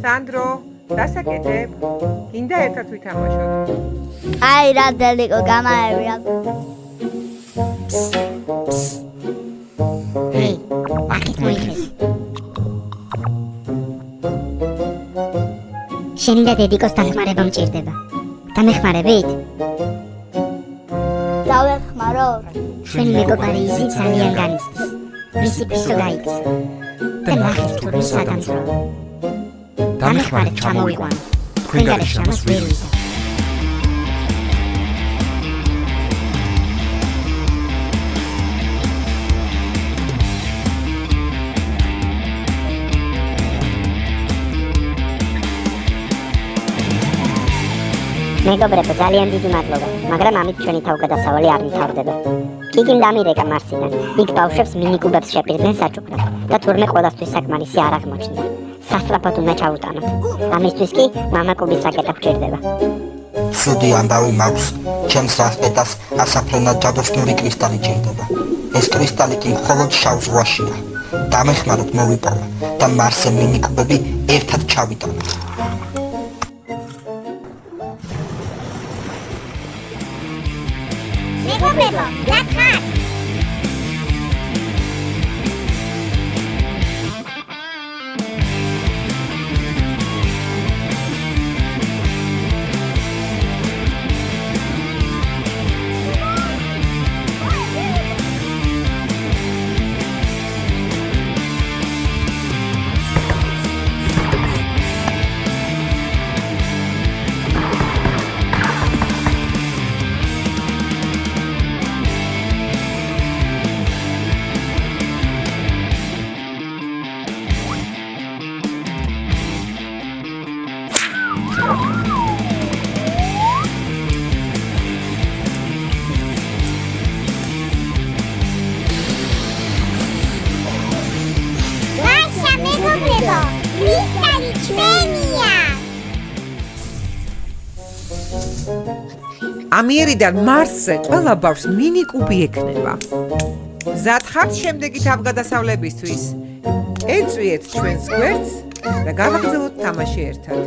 სანდრო, დასაკეთებ? გინდა ერთად ვითამაშოთ? აი რა დელიკო გამაევია. ჰეი, აქეთ მოიხედე. შენი და დედიკოს დახმარება მჭირდება. დამეხმარებით? დავეხმაროთ. ჩვენი მეგობარი იზი ძალიან განიცდის. მისი ფისო გაიქცა. და ნახეთ თურმე სადამძრო. დამეხმარეთ ჩამოვიყვანო. თქვენ გარეშე ამას ვერ ვიზა. მეგობრებო, ძალიან დიდი მადლობა, მაგრამ ამით ჩვენი თავგადასავალი არ მთავრდება. კიკიმ დამირეკა მარსიდან, იქ ბავშვებს მინიკუბებს შეპირდნენ საჩუქრად და თურმე ყველასთვის საკმარისი არ აღმოჩნდა. სასწრაფოდ უნდა ჩავუტანოთ. ამისთვის კი მამა კუბის რაკეტა გვჭირდება. ცუდი ამბავი მაქვს, ჩემს რასპეტას ასაფრენად ჯადოსნური კრისტალი ჭირდება. ეს კრისტალი კი მხოლოდ შავ ზღვაშია. დამეხმაროთ მოვიპოვა და მარსზე მინიკუბები ერთად ჩავიტანოთ. მეგობრებო, რა ხარ? ლაშა მეგობრებო, კრისტალი ჩვენია. ამიერიდან მარსზე ყველა ბავშვს მინიკუბი ექნება. მზად ხართ შემდეგი თავგადასავლებისთვის? ეწვიეთ ჩვენს გვერდს და გავაგრძელოთ თამაში ერთად.